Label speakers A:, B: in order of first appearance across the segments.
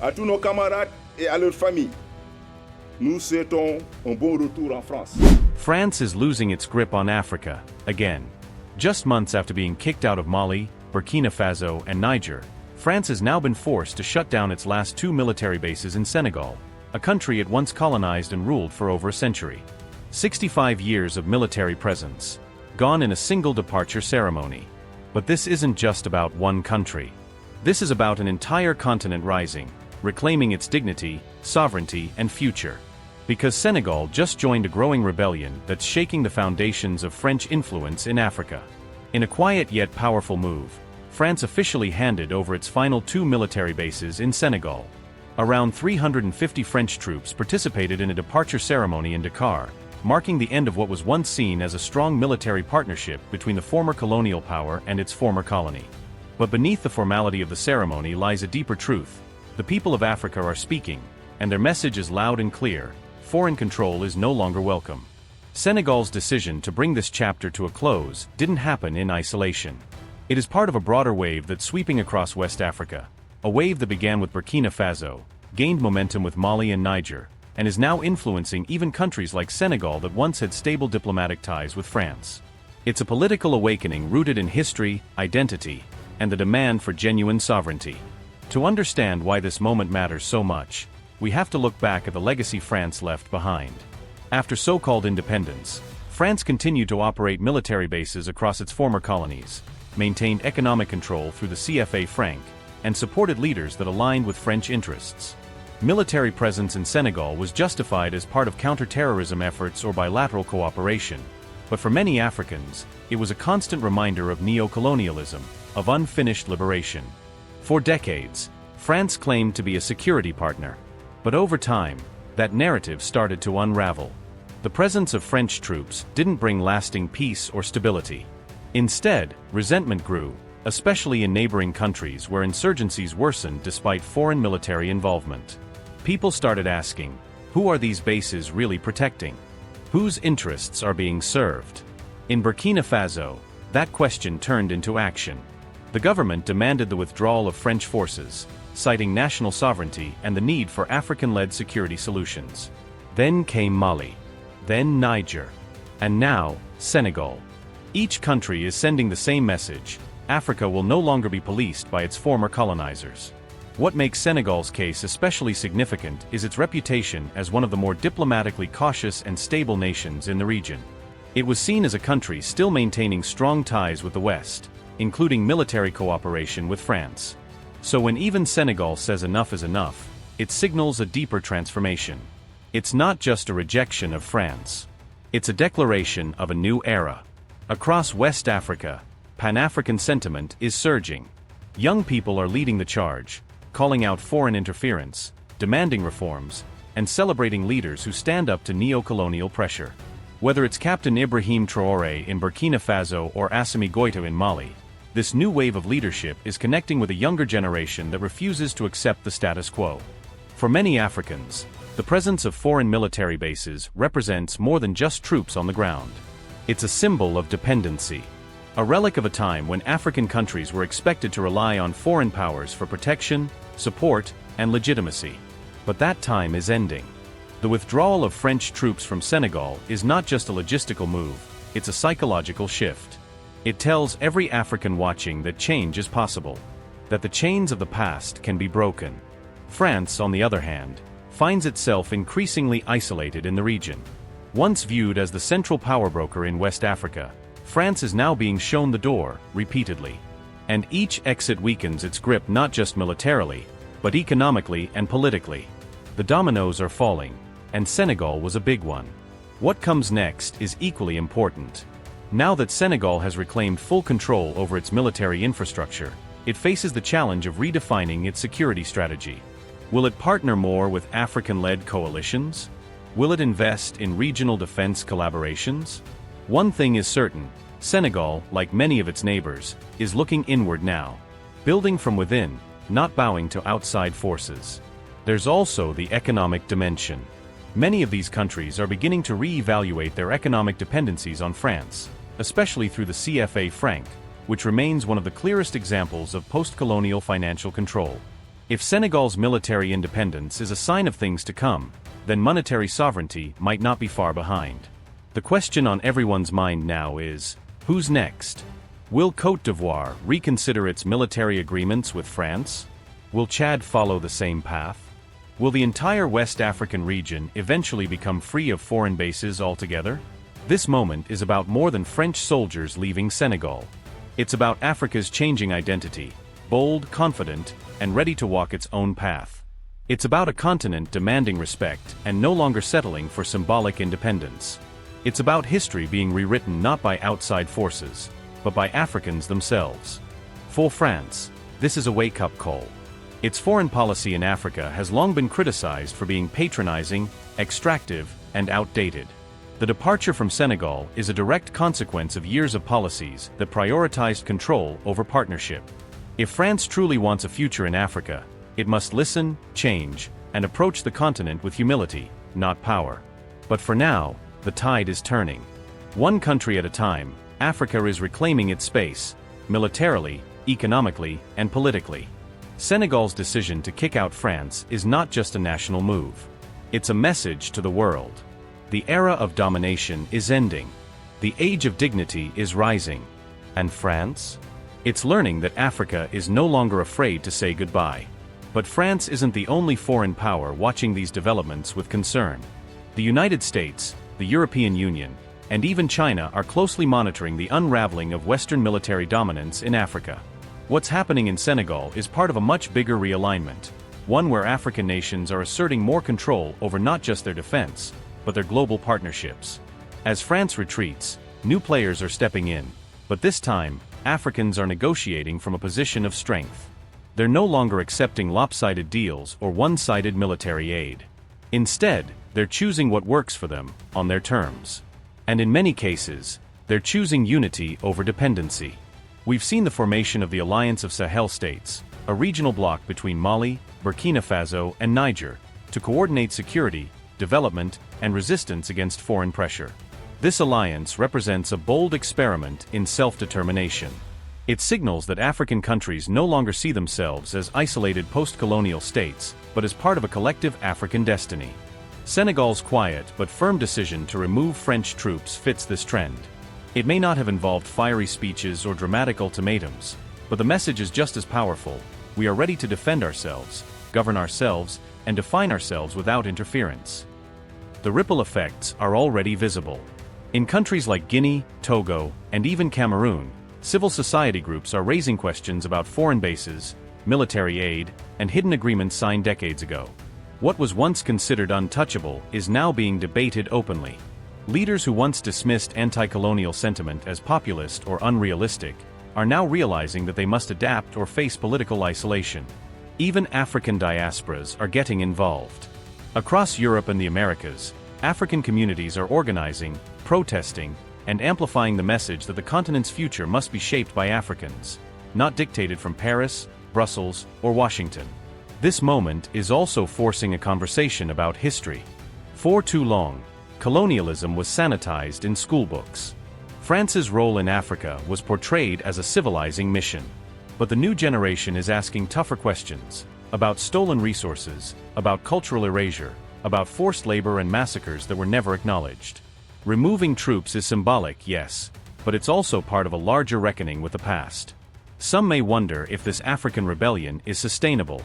A: À tous nos camarades et à leurs familles, nous souhaitons un bon retour en France.
B: France is losing its grip on Africa, again. Just months after being kicked out of Mali, Burkina Faso, and Niger, France has now been forced to shut down its last 2 military bases in Senegal, a country it once colonized and ruled for over a century. 65 years of military presence, gone in a single departure ceremony. But this isn't just about one country. This is about an entire continent rising, reclaiming its dignity, sovereignty, and future. Because Senegal just joined a growing rebellion that's shaking the foundations of French influence in Africa. In a quiet yet powerful move, France officially handed over its final 2 military bases in Senegal. Around 350 French troops participated in a departure ceremony in Dakar, marking the end of what was once seen as a strong military partnership between the former colonial power and its former colony. But beneath the formality of the ceremony lies a deeper truth. The people of Africa are speaking, and their message is loud and clear: foreign control is no longer welcome. Senegal's decision to bring this chapter to a close didn't happen in isolation. It is part of a broader wave that's sweeping across West Africa, a wave that began with Burkina Faso, gained momentum with Mali and Niger, and is now influencing even countries like Senegal that once had stable diplomatic ties with France. It's a political awakening rooted in history, identity, and the demand for genuine sovereignty. To understand why this moment matters so much, we have to look back at the legacy France left behind. After so-called independence, France continued to operate military bases across its former colonies, maintained economic control through the CFA franc, and supported leaders that aligned with French interests. Military presence in Senegal was justified as part of counter-terrorism efforts or bilateral cooperation, but for many Africans, it was a constant reminder of neocolonialism, of unfinished liberation. For decades, France claimed to be a security partner, but over time, that narrative started to unravel. The presence of French troops didn't bring lasting peace or stability. Instead, resentment grew, especially in neighboring countries where insurgencies worsened despite foreign military involvement. People started asking, who are these bases really protecting? Whose interests are being served? In Burkina Faso, that question turned into action. The government demanded the withdrawal of French forces, citing national sovereignty and the need for African-led security solutions. Then came Mali. Then Niger. And now, Senegal. Each country is sending the same message: Africa will no longer be policed by its former colonizers. What makes Senegal's case especially significant is its reputation as one of the more diplomatically cautious and stable nations in the region. It was seen as a country still maintaining strong ties with the West, including military cooperation with France. So when even Senegal says enough is enough, it signals a deeper transformation. It's not just a rejection of France. It's a declaration of a new era. Across West Africa, Pan-African sentiment is surging. Young people are leading the charge, calling out foreign interference, demanding reforms, and celebrating leaders who stand up to neocolonial pressure. Whether it's Captain Ibrahim Traoré in Burkina Faso or Assimi Goïta in Mali, this new wave of leadership is connecting with a younger generation that refuses to accept the status quo. For many Africans, the presence of foreign military bases represents more than just troops on the ground. It's a symbol of dependency, a relic of a time when African countries were expected to rely on foreign powers for protection, support, and legitimacy. But that time is ending. The withdrawal of French troops from Senegal is not just a logistical move, it's a psychological shift. It tells every African watching that change is possible, that the chains of the past can be broken. France, on the other hand, finds itself increasingly isolated in the region. Once viewed as the central power broker in West Africa, France is now being shown the door, repeatedly. And each exit weakens its grip not just militarily, but economically and politically. The dominoes are falling, and Senegal was a big one. What comes next is equally important. Now that Senegal has reclaimed full control over its military infrastructure, it faces the challenge of redefining its security strategy. Will it partner more with African-led coalitions? Will it invest in regional defense collaborations? One thing is certain: Senegal, like many of its neighbors, is looking inward now. Building from within, not bowing to outside forces. There's also the economic dimension. Many of these countries are beginning to re-evaluate their economic dependencies on France, especially through the CFA franc, which remains one of the clearest examples of post-colonial financial control. If Senegal's military independence is a sign of things to come, then monetary sovereignty might not be far behind. The question on everyone's mind now is, who's next? Will Côte d'Ivoire reconsider its military agreements with France? Will Chad follow the same path? Will the entire West African region eventually become free of foreign bases altogether? This moment is about more than French soldiers leaving Senegal. It's about Africa's changing identity, bold, confident, and ready to walk its own path. It's about a continent demanding respect and no longer settling for symbolic independence. It's about history being rewritten not by outside forces, but by Africans themselves. For France, this is a wake-up call. Its foreign policy in Africa has long been criticized for being patronizing, extractive, and outdated. The departure from Senegal is a direct consequence of years of policies that prioritized control over partnership. If France truly wants a future in Africa, it must listen, change, and approach the continent with humility, not power. But for now, the tide is turning. One country at a time, Africa is reclaiming its space, militarily, economically, and politically. Senegal's decision to kick out France is not just a national move. It's a message to the world. The era of domination is ending. The age of dignity is rising. And France? It's learning that Africa is no longer afraid to say goodbye. But France isn't the only foreign power watching these developments with concern. The United States, the European Union, and even China are closely monitoring the unraveling of Western military dominance in Africa. What's happening in Senegal is part of a much bigger realignment, one where African nations are asserting more control over not just their defense, but their global partnerships. As France retreats, new players are stepping in, but this time, Africans are negotiating from a position of strength. They're no longer accepting lopsided deals or one-sided military aid. Instead, they're choosing what works for them, on their terms. And in many cases, they're choosing unity over dependency. We've seen the formation of the Alliance of Sahel States, a regional bloc between Mali, Burkina Faso, and Niger, to coordinate security, development, and resistance against foreign pressure. This alliance represents a bold experiment in self-determination. It signals that African countries no longer see themselves as isolated post-colonial states, but as part of a collective African destiny. Senegal's quiet but firm decision to remove French troops fits this trend. It may not have involved fiery speeches or dramatic ultimatums, but the message is just as powerful. We are ready to defend ourselves, govern ourselves, and define ourselves without interference. The ripple effects are already visible. In countries like Guinea, Togo, and even Cameroon, civil society groups are raising questions about foreign bases, military aid, and hidden agreements signed decades ago. What was once considered untouchable is now being debated openly. Leaders who once dismissed anti-colonial sentiment as populist or unrealistic are now realizing that they must adapt or face political isolation. Even African diasporas are getting involved. Across Europe and the Americas, African communities are organizing, protesting, and amplifying the message that the continent's future must be shaped by Africans, not dictated from Paris, Brussels, or Washington. This moment is also forcing a conversation about history. For too long, colonialism was sanitized in schoolbooks. France's role in Africa was portrayed as a civilizing mission. But the new generation is asking tougher questions about stolen resources, about cultural erasure, about forced labor and massacres that were never acknowledged. Removing troops is symbolic, yes, but it's also part of a larger reckoning with the past. Some may wonder if this African rebellion is sustainable.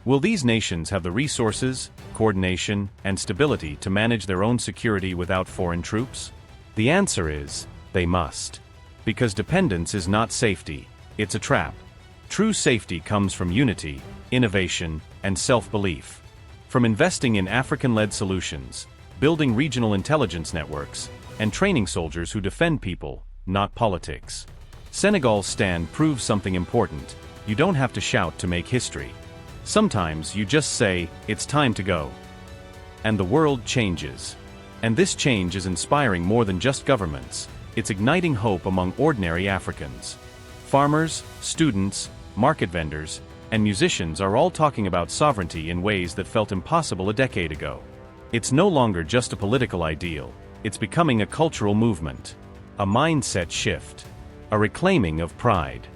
B: Will these nations have the resources, coordination, and stability to manage their own security without foreign troops? The answer is, they must. Because dependence is not safety, it's a trap. True safety comes from unity, innovation, and self-belief. From investing in African-led solutions, building regional intelligence networks, and training soldiers who defend people, not politics. Senegal's stand proves something important. You don't have to shout to make history. Sometimes you just say, it's time to go. And the world changes. And this change is inspiring more than just governments. It's igniting hope among ordinary Africans. Farmers, students, market vendors, and musicians are all talking about sovereignty in ways that felt impossible a decade ago. It's no longer just a political ideal, it's becoming a cultural movement. A mindset shift. A reclaiming of pride.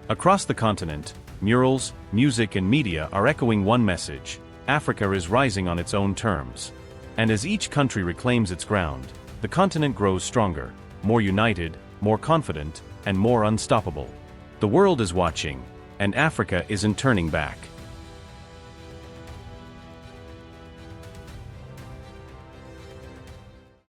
B: Across the continent, Murals, music and media are echoing one message: Africa is rising on its own terms. And as each country reclaims its ground, the continent grows stronger, more united, more confident, and more unstoppable. The world is watching, and Africa isn't turning back.